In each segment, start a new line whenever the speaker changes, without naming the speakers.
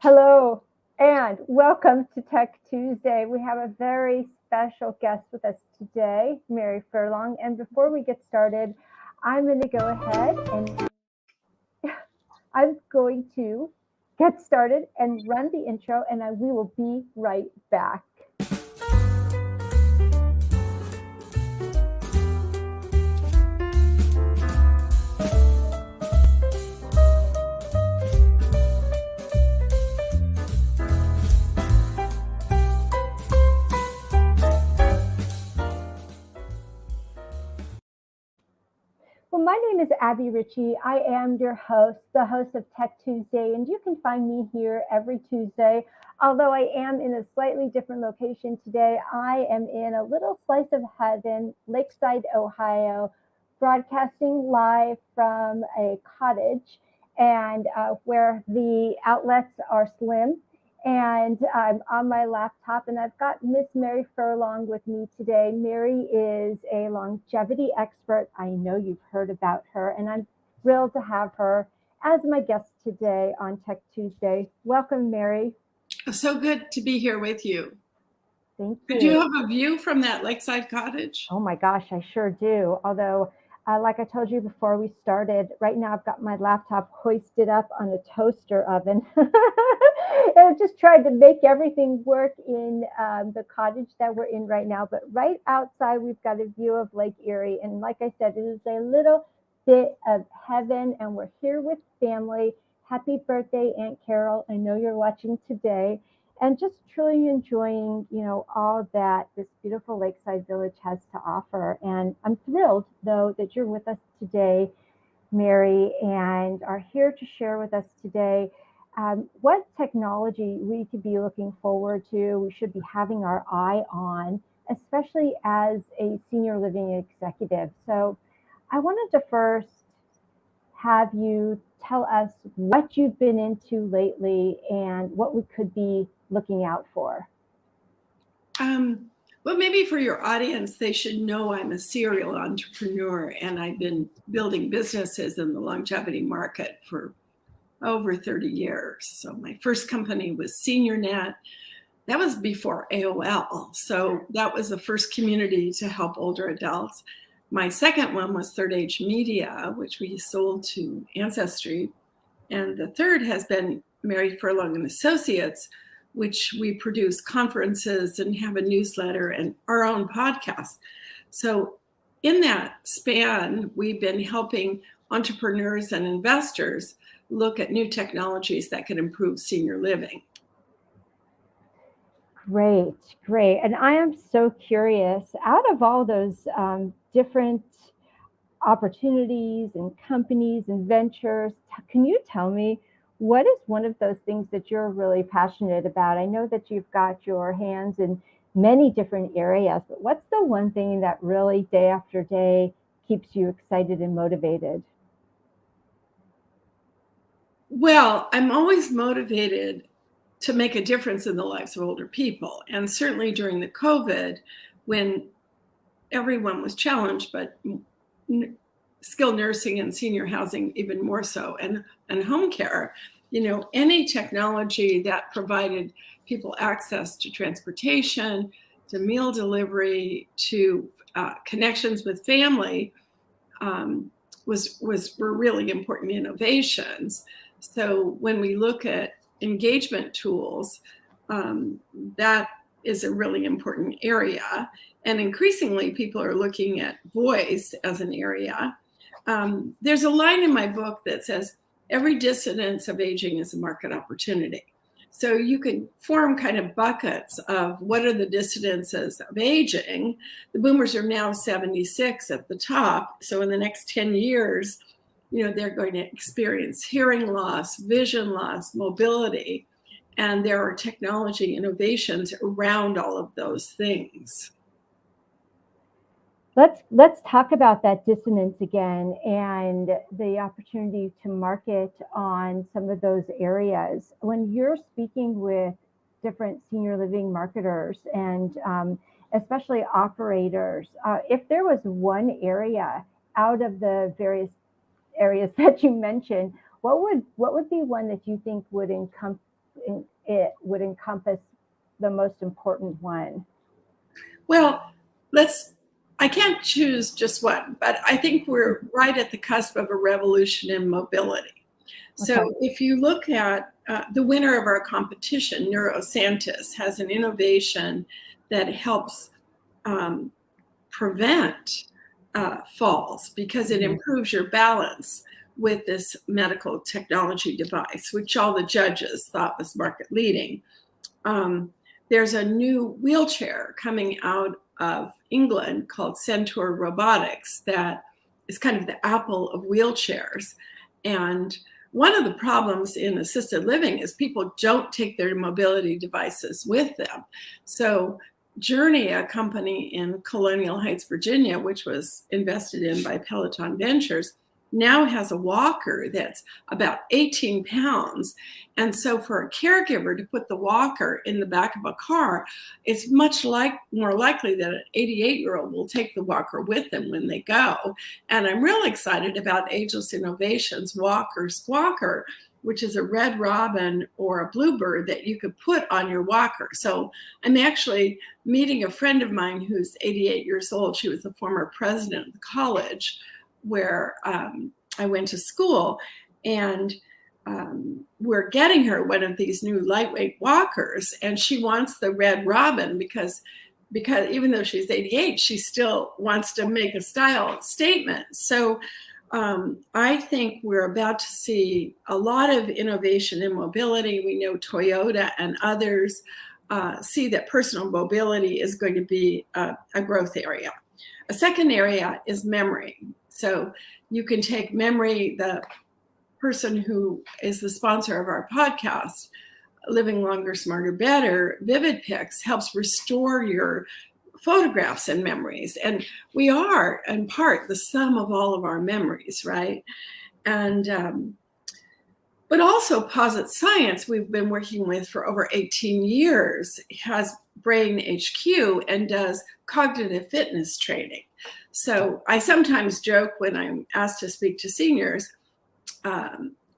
Hello and welcome to Tech Tuesday. We have a very special guest with us today, Mary Furlong. And before we get started, I'm going to go ahead and I'm going to get started and run the intro, and we will be right back. Well, my name is Abbie Ritchie. I am your host, the host of Tech Tuesday, and you can find me here every Tuesday. Although I am in a slightly different location today, I am in a little slice of heaven, Lakeside, Ohio, broadcasting live from a cottage and where the outlets are slim. And I'm on my laptop, and I've got Miss Mary Furlong with me today. Mary is a longevity expert. I know you've heard about her, and I'm thrilled to have her as my guest today on Tech Tuesday. Welcome, Mary.
So good to be here with you.
Thank you.
Did you have a view from that lakeside cottage?
Oh my gosh, I sure do. Although, like I told you before we started, right now I've got my laptop hoisted up on a toaster oven. I just tried to make everything work in the cottage that we're in right now. But right outside, we've got a view of Lake Erie. And like I said, it is a little bit of heaven, and we're here with family. Happy birthday, Aunt Carol. I know you're watching today. And just truly enjoying, all that this beautiful lakeside village has to offer. And I'm thrilled, though, that you're with us today, Mary, and are here to share with us today what technology we could be looking forward to, we should be having our eye on, especially as a senior living executive. So I wanted to first have you tell us what you've been into lately and what we could be looking out for.
Well, maybe for your audience, they should know I'm a serial entrepreneur, and I've been building businesses in the longevity market for over 30 years. So my first company was SeniorNet. That was before AOL. So that was the first community to help older adults. My second one was Third Age Media, which we sold to Ancestry. And the third has been Mary Furlong and Associates, which we produce conferences and have a newsletter and our own podcast. So in that span, we've been helping entrepreneurs and investors look at new technologies that can improve senior living.
Great. And I am so curious, out of all those different opportunities and companies and ventures, can you tell me what is one of those things that you're really passionate about? I know that you've got your hands in many different areas, but what's the one thing that really day after day keeps you excited and motivated?
Well, I'm always motivated to make a difference in the lives of older people. And certainly during the COVID, when everyone was challenged, but skilled nursing and senior housing even more so, and home care, any technology that provided people access to transportation, to meal delivery, to connections with family were really important innovations. So when we look at engagement tools, that is a really important area. And increasingly, people are looking at voice as an area. There's a line in my book that says, every dissonance of aging is a market opportunity. So you can form kind of buckets of what are the dissonances of aging. The boomers are now 76 at the top. So in the next 10 years, they're going to experience hearing loss, vision loss, mobility, and there are technology innovations around all of those things.
Let's talk about that dissonance again and the opportunity to market on some of those areas. When you're speaking with different senior living marketers and especially operators, if there was one area out of the various areas that you mentioned, what would be one that you think would it would encompass the most important one?
Well, I can't choose just one, but I think we're right at the cusp of a revolution in mobility. So
Okay.
if you look at the winner of our competition, Neurosantis, has an innovation that helps prevent falls because it improves your balance with this medical technology device, which all the judges thought was market leading. There's a new wheelchair coming out of England called Centaur Robotics that is kind of the Apple of wheelchairs. And one of the problems in assisted living is people don't take their mobility devices with them. So Journey, a company in Colonial Heights, Virginia, which was invested in by Peloton Ventures, now has a walker that's about 18 pounds. And so for a caregiver to put the walker in the back of a car, it's more likely that an 88-year-old will take the walker with them when they go. And I'm really excited about Ageless Innovations Walker Squawker, which is a red robin or a bluebird that you could put on your walker. So I'm actually meeting a friend of mine who's 88 years old. She was the former president of the college where I went to school, and we're getting her one of these new lightweight walkers, and she wants the red robin because even though she's 88, she still wants to make a style statement. So I think we're about to see a lot of innovation in mobility. We know Toyota and others see that personal mobility is going to be a growth area. A second area is memory. So you can take memory, the person who is the sponsor of our podcast, Living Longer, Smarter, Better, Vivid Pics, helps restore your photographs and memories. And we are, in part, the sum of all of our memories, right? And but also Posit Science, we've been working with for over 18 years, has Brain HQ and does cognitive fitness training. So I sometimes joke when I'm asked to speak to seniors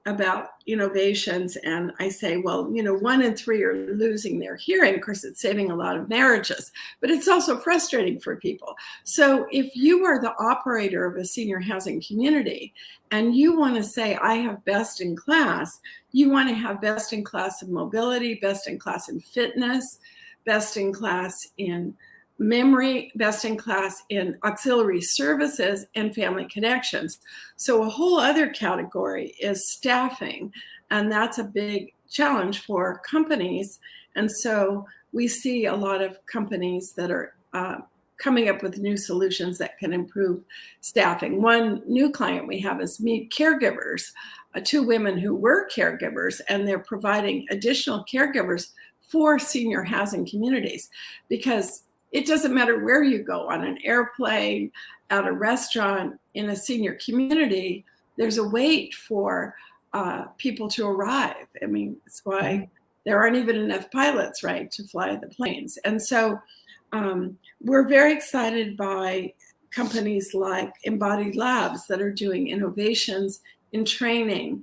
about innovations, and I say, well, 1 in 3 are losing their hearing. Of course, it's saving a lot of marriages, but it's also frustrating for people. So if you are the operator of a senior housing community and you want to say, I have best in class, you want to have best in class in mobility, best in class in fitness, best in class in memory, best in class in auxiliary services, and family connections. So a whole other category is staffing, and that's a big challenge for companies. And so we see a lot of companies that are coming up with new solutions that can improve staffing. One new client we have is Meet Caregivers, 2 women who were caregivers, and they're providing additional caregivers for senior housing communities, because it doesn't matter where you go, on an airplane, at a restaurant, in a senior community, there's a wait for people to arrive. I mean, that's why there aren't even enough pilots, right, to fly the planes. And so we're very excited by companies like Embodied Labs that are doing innovations in training.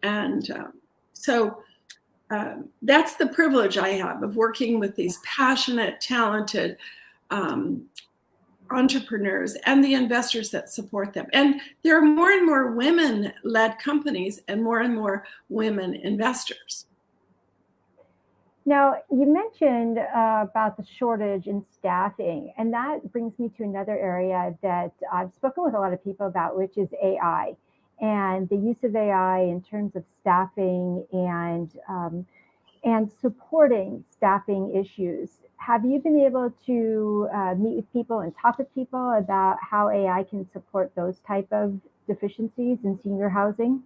And so that's the privilege I have of working with these passionate, talented entrepreneurs and the investors that support them. And there are more and more women-led companies and more women investors.
Now, you mentioned about the shortage in staffing, and that brings me to another area that I've spoken with a lot of people about, which is AI and the use of AI in terms of staffing and supporting staffing issues. Have you been able to meet with people and talk with people about how AI can support those type of deficiencies in senior housing?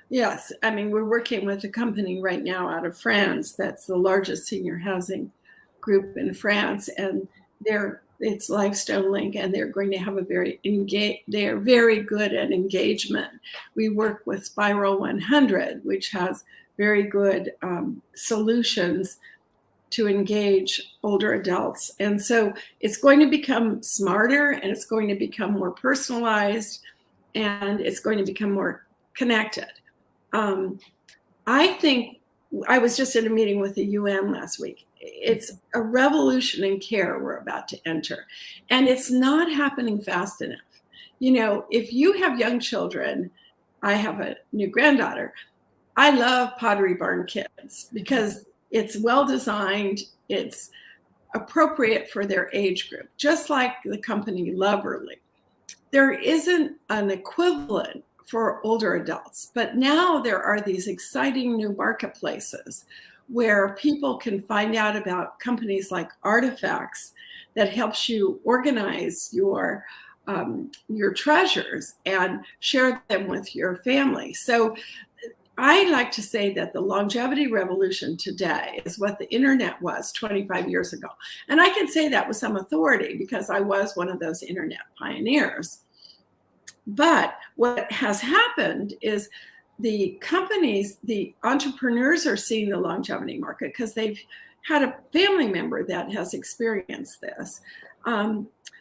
Yes, I mean, we're working with a company right now out of France that's the largest senior housing group in France, and it's Livestone Link, and they're going to have they are very good at engagement. We work with Spiral 100, which has very good solutions to engage older adults. And so it's going to become smarter, and it's going to become more personalized, and it's going to become more connected. I think I was just in a meeting with the UN last week. It's a revolution in care we're about to enter, and it's not happening fast enough. You know, if you have young children, I have a new granddaughter. I love Pottery Barn Kids because it's well designed, it's appropriate for their age group, just like the company Loverly. There isn't an equivalent for older adults, but now there are these exciting new marketplaces where people can find out about companies like Artifacts that helps you organize your treasures and share them with your family. So I like to say that the longevity revolution today is what the internet was 25 years ago. And I can say that with some authority because I was one of those internet pioneers. But what has happened is the companies, the entrepreneurs are seeing the longevity market because they've had a family member that has experienced this.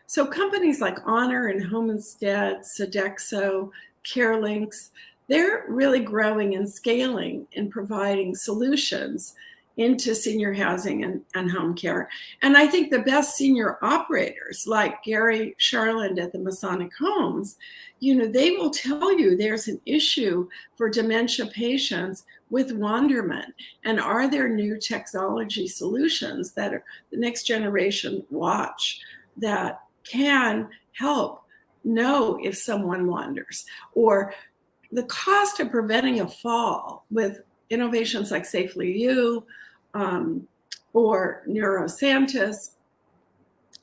So companies like Honor and Homestead, Sodexo, CareLinks, they're really growing and scaling and providing solutions into senior housing and home care. And I think the best senior operators like Gary Sharland at the Masonic Homes, you know, they will tell you there's an issue for dementia patients with wonderment. And are there new technology solutions that are the next generation watch that can help know if someone wanders? Or the cost of preventing a fall with innovations like Safely You or NeuroSantis,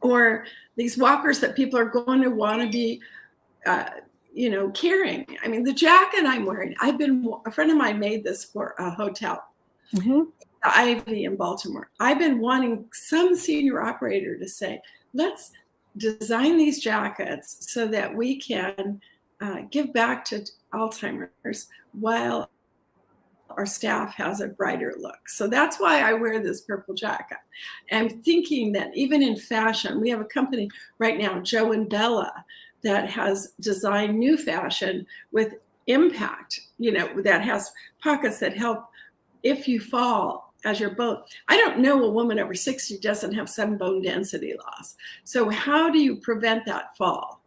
or these walkers that people are going to want to be, carrying. I mean, the jacket I'm wearing, a friend of mine made this for a hotel, the Ivy in Baltimore. I've been wanting some senior operator to say, let's design these jackets so that we can give back to Alzheimer's while our staff has a brighter look. So that's why I wear this purple jacket. I'm thinking that even in fashion, we have a company right now, Joe and Bella, that has designed new fashion with impact, that has pockets that help if you fall as your bone. I don't know a woman over 60 doesn't have some bone density loss. So how do you prevent that fall?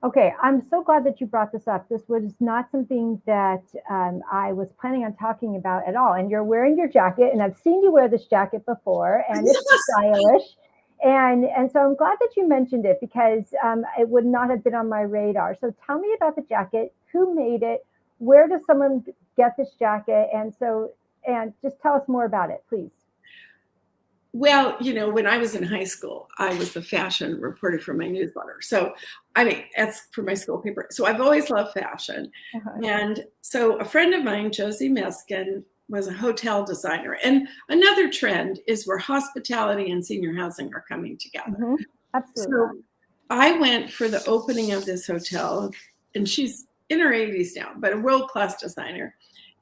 Okay, I'm so glad that you brought this up. This was not something that I was planning on talking about at all. And you're wearing your jacket, and I've seen you wear this jacket before, and it's stylish. And so I'm glad that you mentioned it because it would not have been on my radar. So tell me about the jacket. Who made it? Where does someone get this jacket? And just tell us more about it, please.
Well, when I was in high school, I was the fashion reporter for my newsletter. So, that's for my school paper. So I've always loved fashion. And so a friend of mine, Josie Meskin, was a hotel designer. And another trend is where hospitality and senior housing are coming together.
Absolutely.
So I went for the opening of this hotel, and she's in her 80s now, but a world-class designer.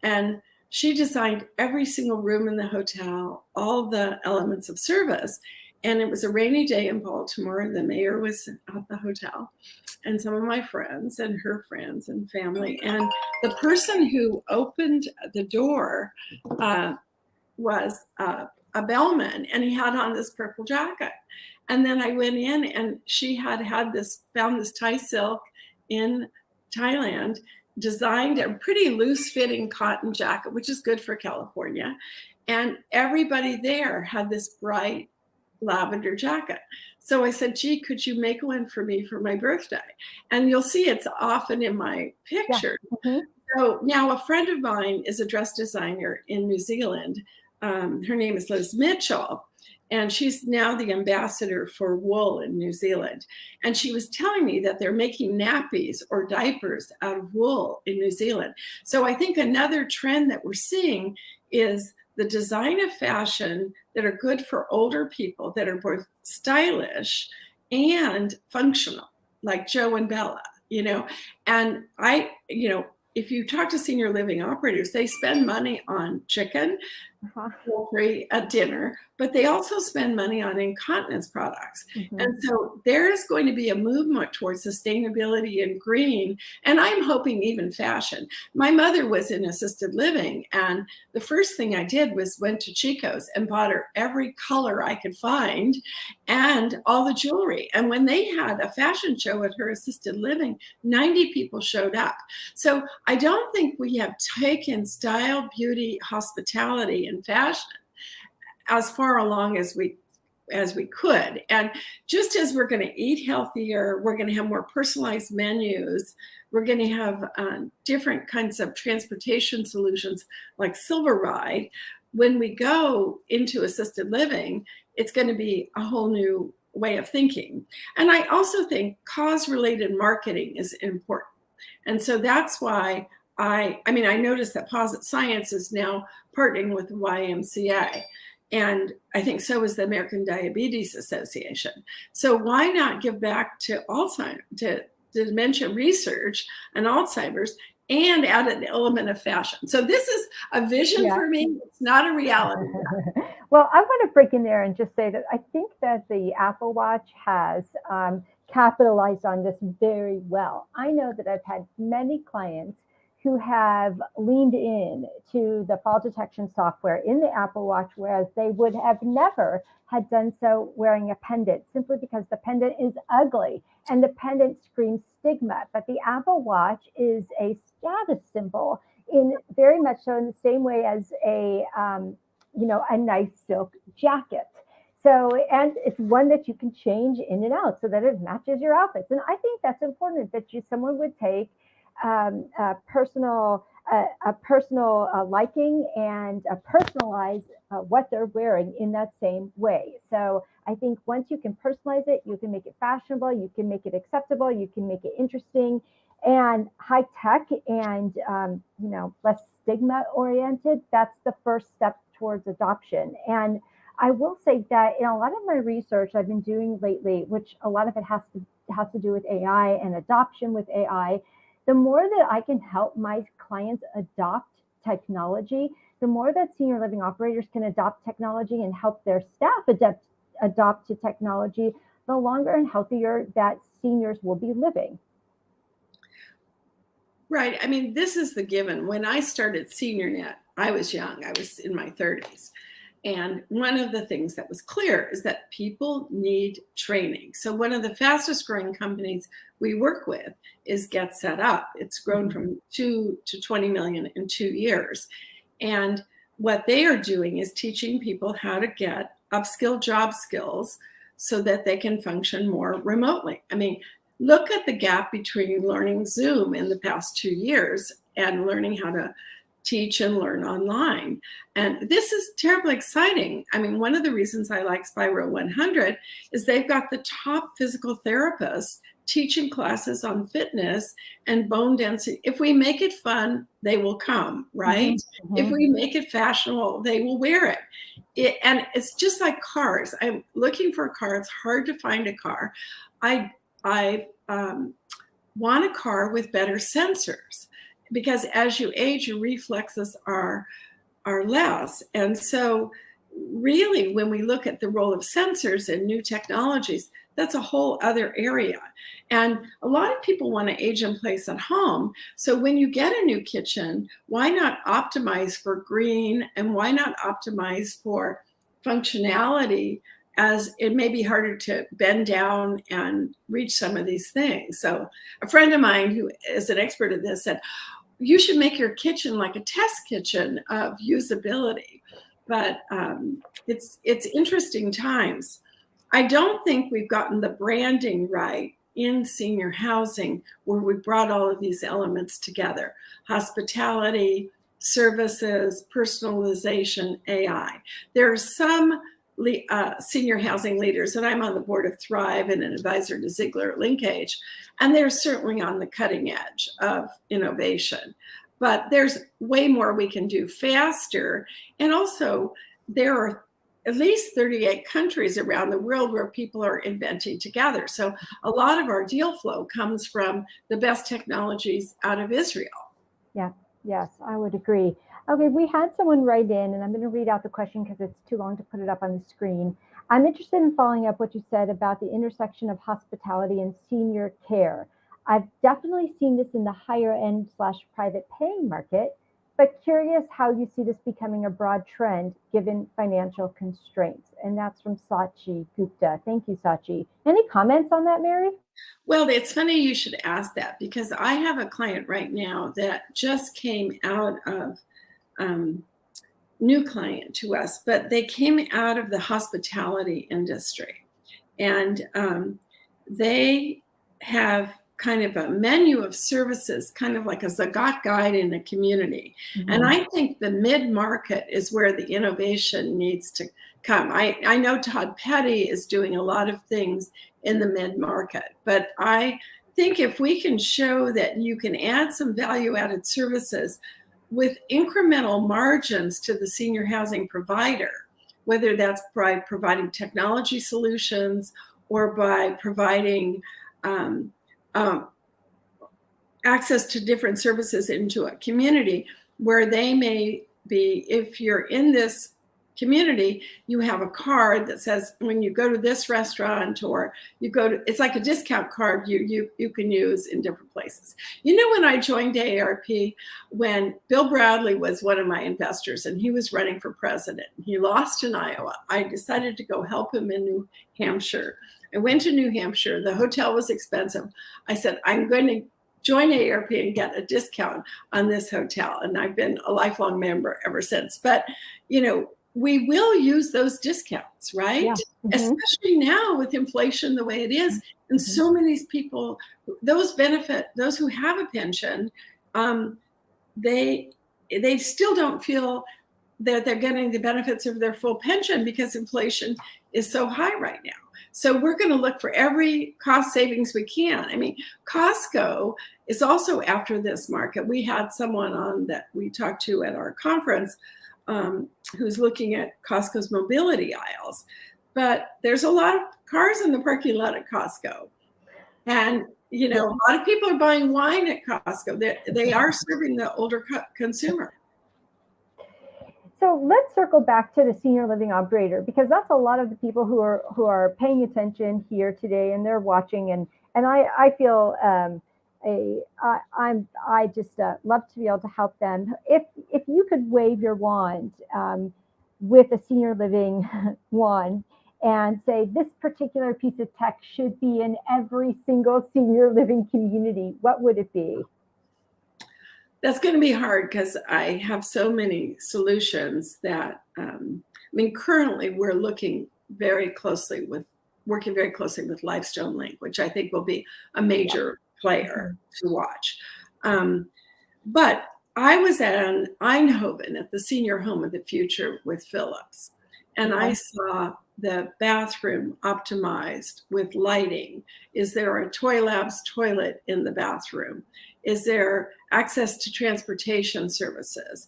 And she designed every single room in the hotel, all the elements of service. And it was a rainy day in Baltimore. The mayor was at the hotel, and some of my friends and her friends and family. And the person who opened the door was a bellman, and he had on this purple jacket. And then I went in, and she found this Thai silk in Thailand, designed a pretty loose-fitting cotton jacket, which is good for California. And everybody there had this bright lavender jacket. So I said, gee, could you make one for me for my birthday? And you'll see it's often in my picture. Yeah. So now a friend of mine is a dress designer in New Zealand. Her name is Liz Mitchell. And she's now the ambassador for wool in New Zealand. And she was telling me that they're making nappies or diapers out of wool in New Zealand. So I think another trend that we're seeing is the design of fashion that are good for older people, that are both stylish and functional, like Joe and Bella, And if you talk to senior living operators, they spend money on chicken,
Uh-huh.
poultry at dinner, but they also spend money on incontinence products.
Mm-hmm.
And so there is going to be a movement towards sustainability and green, and I'm hoping even fashion. My mother was in assisted living, and the first thing I did was went to Chico's and bought her every color I could find and all the jewelry. And when they had a fashion show at her assisted living, 90 people showed up. So I don't think we have taken style, beauty, hospitality, and fashion as far along as we could. And just as we're going to eat healthier, we're going to have more personalized menus. We're going to have different kinds of transportation solutions like Silver Ride. When we go into assisted living, it's going to be a whole new way of thinking. And I also think cause-related marketing is important. And so that's why I noticed that Posit Science is now partnering with the YMCA. And I think so is the American Diabetes Association. So why not give back to Alzheimer's, to dementia research and Alzheimer's, and add an element of fashion? So this is a vision for me. It's not a reality.
Well, I want to break in there and just say that I think that the Apple Watch has capitalized on this very well. I know that I've had many clients who have leaned in to the fall detection software in the Apple Watch, whereas they would have never had done so wearing a pendant, simply because the pendant is ugly and the pendant screams stigma. But the Apple Watch is a status symbol, in very much so in the same way as a nice silk jacket. So, and it's one that you can change in and out so that it matches your outfits. And I think that's important, that someone would take a personal liking and personalize what they're wearing in that same way. So I think once you can personalize it, you can make it fashionable, you can make it acceptable, you can make it interesting and high tech and less stigma oriented. That's the first step towards adoption. And I will say that in a lot of my research I've been doing lately, which a lot of it has to do with AI and adoption with AI, the more that I can help my clients adopt technology, the more that senior living operators can adopt technology and help their staff adopt to technology, the longer and healthier that seniors will be living.
Right. I mean, this is the given. When I started SeniorNet, I was young. I was in my 30s. And one of the things that was clear is that people need training. So one of the fastest growing companies we work with is Get Set Up. It's grown from 2 to 20 million in 2 years. And what they are doing is teaching people how to get upskill job skills so that they can function more remotely. I mean, look at the gap between learning Zoom in the past 2 years and learning how to teach and learn online. And this is terribly exciting. I mean, one of the reasons I like Spiral 100 is they've got the top physical therapists teaching classes on fitness and bone density. If we make it fun, they will come, right? Mm-hmm. If we make it fashionable, they will wear it. And it's just like cars. I'm looking for a car. It's hard to find a car. I want a car with better sensors, because as you age, your reflexes are less. And so really, when we look at the role of sensors and new technologies, that's a whole other area. And a lot of people want to age in place at home. So when you get a new kitchen, why not optimize for green, and why not optimize for functionality, as it may be harder to bend down and reach some of these things. So a friend of mine who is an expert at this said, you should make your kitchen like a test kitchen of usability. But it's interesting times. I don't think we've gotten the branding right in senior housing, where we brought all of these elements together: hospitality, services, personalization, AI. There are some senior housing leaders, and I'm on the board of Thrive and an advisor to Ziegler Linkage, and they're certainly on the cutting edge of innovation. But there's way more we can do faster. And also, there are at least 38 countries around the world where people are inventing together. So a lot of our deal flow comes from the best technologies out of Israel.
Yeah. Yes, I would agree. Okay, we had someone write in, and I'm going to read out the question because it's too long to put it up on the screen. I'm interested in following up what you said about the intersection of hospitality and senior care. I've definitely seen this in the higher end slash private paying market, but curious how you see this becoming a broad trend given financial constraints. And that's from Sachi Gupta. Thank you, Sachi. Any comments on that, Mary?
Well, it's funny you should ask that because I have a client right now that just came out of new client to us, but they came out of the hospitality industry, and they have kind of a menu of services, kind of like a Zagat guide in a community. And I think the mid-market is where the innovation needs to come. I know Todd Petty is doing a lot of things in the mid-market, but I think if we can show that you can add some value-added services with incremental margins to the senior housing provider, whether that's by providing technology solutions or by providing access to different services into a community where they may be, if you're in this community, you have a card that says when you go to this restaurant or you go to, it's like a discount card you can use in different places. You know, when I joined AARP, when Bill Bradley was one of my investors and he was running for president, he lost in Iowa, I decided to go help him in New Hampshire. I went to New Hampshire. The hotel was expensive. I said, I'm going to join AARP and get a discount on this hotel. And I've been a lifelong member ever since. But, you know, we will use those discounts, right?
Yeah.
Especially now with inflation the way it is. And so many people, those who have a pension, they still don't feel that they're getting the benefits of their full pension because inflation is so high right now. So we're going to look for every cost savings we can. I mean, Costco is also after this market. We had someone on that we talked to at our conference who's looking at Costco's mobility aisles. But there's a lot of cars in the parking lot at Costco. And, you know, a lot of people are buying wine at Costco. They are serving the older consumer.
So let's circle back to the senior living operator, because that's a lot of the people who are paying attention here today, and they're watching, and I feel I just love to be able to help them. If you could wave your wand with a senior living wand and say this particular piece of tech should be in every single senior living community, what would it be?
That's going to be hard because I have so many solutions that, I mean, currently we're working very closely with Livestone Link, which I think will be a major player to watch. But I was at Eindhoven at the Senior Home of the Future with Philips, and I saw the bathroom optimized with lighting. Is there a Toy Labs toilet in the bathroom? Is there access to transportation services?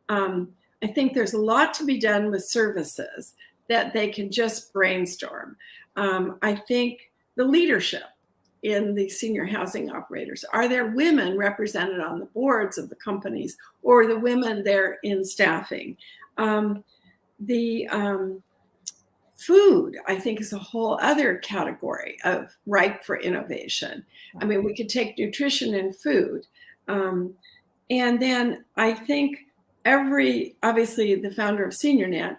I think there's a lot to be done with services that they can just brainstorm. I think the leadership in the senior housing operators, are there women represented on the boards of the companies, or the women there in staffing? Food, I think, is a whole other category of ripe for innovation. I mean, we could take nutrition and food. And then I think obviously the founder of SeniorNet,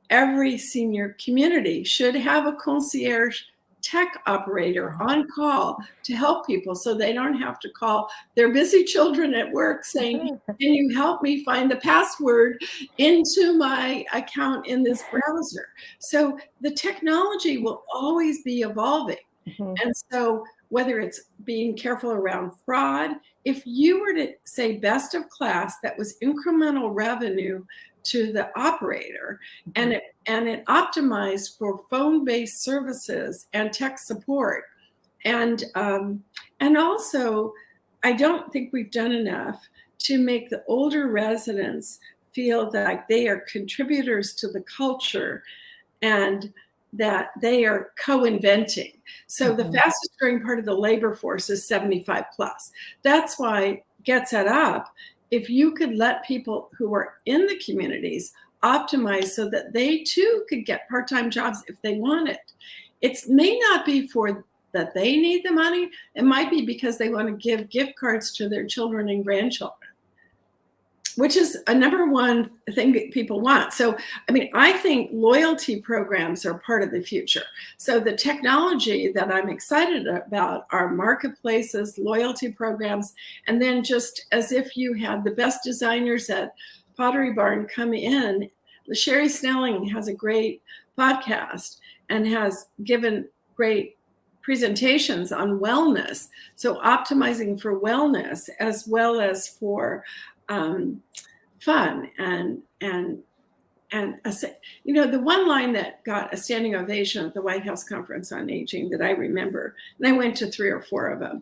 every senior community should have a concierge tech operator on call to help people so they don't have to call their busy children at work saying, can you help me find the password into my account in this browser? So the technology will always be evolving. And so whether it's being careful around fraud, if you were to say best of class, that was incremental revenue to the operator, and it optimized for phone-based services and tech support. And also, I don't think we've done enough to make the older residents feel that they are contributors to the culture and that they are co-inventing. So the fastest growing part of the labor force is 75 plus. That's why Get Set Up if you could let people who are in the communities optimize so that they too could get part-time jobs if they want it. It may not be for that they need the money. It might be because they want to give gift cards to their children and grandchildren, which is a number one thing that people want. So, I mean, I think loyalty programs are part of the future. So the technology that I'm excited about are marketplaces, loyalty programs, and then just as if you had the best designers at Pottery Barn come in. Sherry Snelling has a great podcast and has given great presentations on wellness. So optimizing for wellness as well as for fun and the one line that got a standing ovation at the White House Conference on Aging that I remember, and I went to 3 or 4 of them,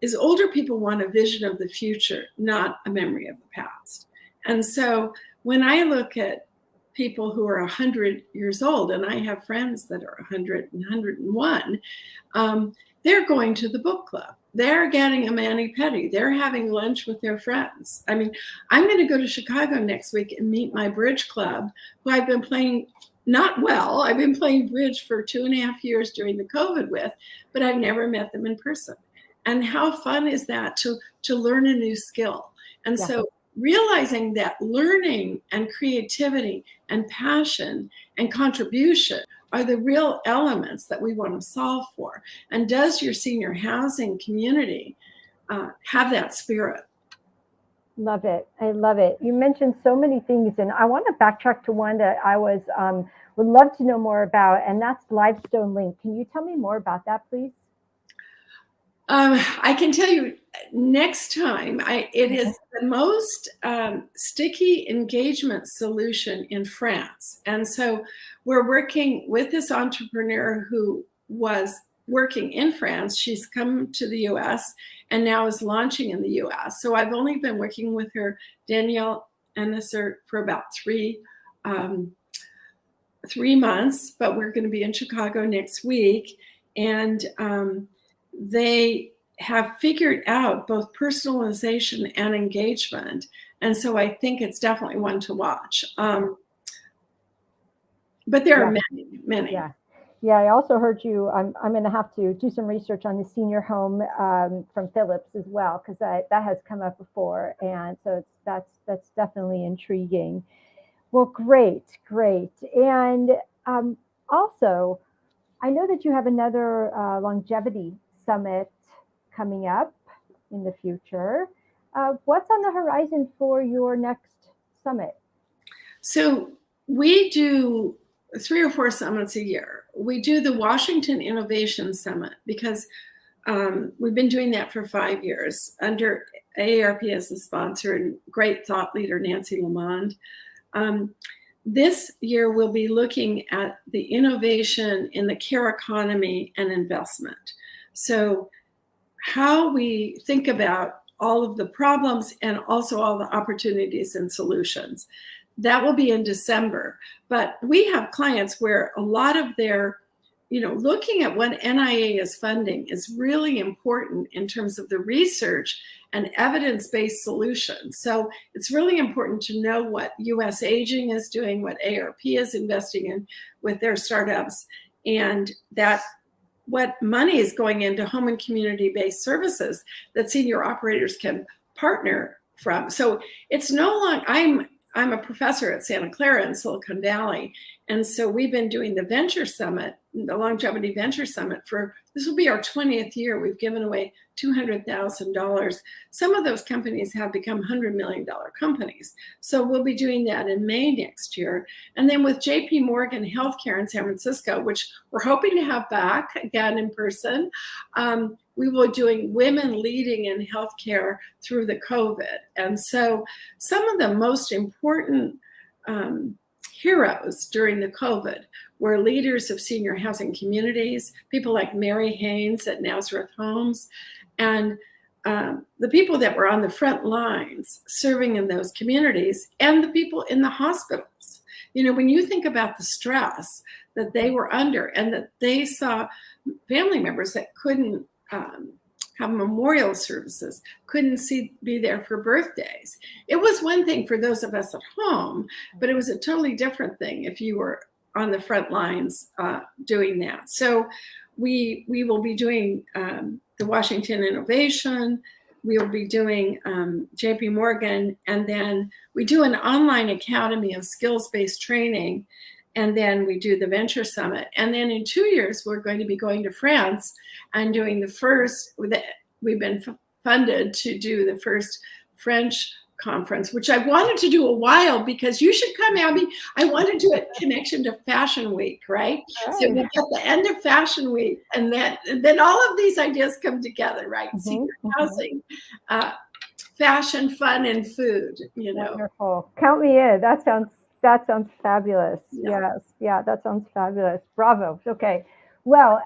is older people want a vision of the future, not a memory of the past. And so when I look at people who are 100 years old, and I have friends that are 100 and 101, they're going to the book club. They're getting a mani-pedi. They're having lunch with their friends. I mean, I'm going to go to Chicago next week and meet my bridge club, who I've been playing not well. I've been playing bridge for 2.5 years during the COVID with, but I've never met them in person. And how fun is that to learn a new skill? And so realizing that learning and creativity and passion and contribution are the real elements that we want to solve for. And does your senior housing community have that spirit?
Love it. I love it. You mentioned so many things, and I want to backtrack to one that I would love to know more about, and that's Livestone Link. Can you tell me more about that, please?
I can tell you next time. It is the most sticky engagement solution in France. And so we're working with this entrepreneur who was working in France. She's come to the US and now is launching in the US. So I've only been working with her, Danielle Ennisser, for about 3 months, but we're going to be in Chicago next week. And they have figured out both personalization and engagement. And so I think it's definitely one to watch. But there are many.
Yeah, I also heard you. I'm going to have to do some research on the senior home from Phillips as well, because that has come up before. And so that's definitely intriguing. Well, great. And also, I know that you have another longevity summit coming up in the future. What's on the horizon for your next summit?
So we do 3 or 4 summits a year. We do the Washington Innovation Summit because we've been doing that for 5 years under AARP as the sponsor and great thought leader Nancy Lamond. This year, we'll be looking at the innovation in the care economy and investment. So how we think about all of the problems and also all the opportunities and solutions. That will be in December. But we have clients where a lot of their, looking at what NIA is funding is really important in terms of the research and evidence-based solutions. So it's really important to know what US Aging is doing, what ARP is investing in with their startups, and that what money is going into home and community-based services that senior operators can partner from. So it's no longer, I'm a professor at Santa Clara in Silicon Valley. And so we've been doing the Venture Summit, the Longevity Venture Summit this will be our 20th year. We've given away $200,000. Some of those companies have become $100 million companies. So we'll be doing that in May next year. And then with JP Morgan Healthcare in San Francisco, which we're hoping to have back again in person, we were doing women leading in healthcare through the COVID. And so some of the most important heroes during the COVID were leaders of senior housing communities, people like Mary Haynes at Nazareth Homes, and the people that were on the front lines serving in those communities, and the people in the hospitals. When you think about the stress that they were under and that they saw family members that couldn't have memorial services, couldn't be there for birthdays. It was one thing for those of us at home, but it was a totally different thing if you were on the front lines doing that. So we will be doing the Washington Innovation. We will be doing JP Morgan, and then we do an online academy of skills-based training, and then we do the Venture Summit. And then in 2 years, we're going to be going to France and doing the first, we've been funded to do the first French conference, which I wanted to do a while, because you should come, Abbie. I want to do a connection to Fashion Week, right? So we've got the end of Fashion Week, and then all of these ideas come together, right? Senior housing, fashion, fun, and food, you know.
Wonderful. Count me in. That sounds fabulous.
Yeah.
Yes. Yeah, that sounds fabulous. Bravo. Okay. Well,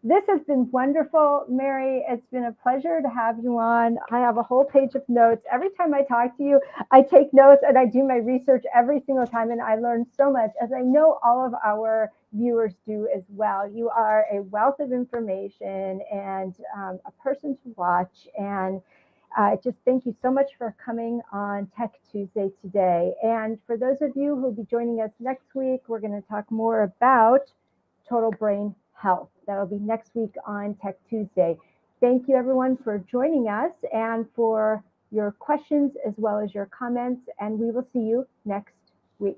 this has been wonderful, Mary. It's been a pleasure to have you on. I have a whole page of notes. Every time I talk to you, I take notes and I do my research every single time, and I learn so much, as I know all of our viewers do as well. You are a wealth of information and a person to watch. And just thank you so much for coming on Tech Tuesday today. And for those of you who will be joining us next week, we're going to talk more about total brain health. That'll be next week on Tech Tuesday. Thank you, everyone, for joining us and for your questions as well as your comments. And we will see you next week.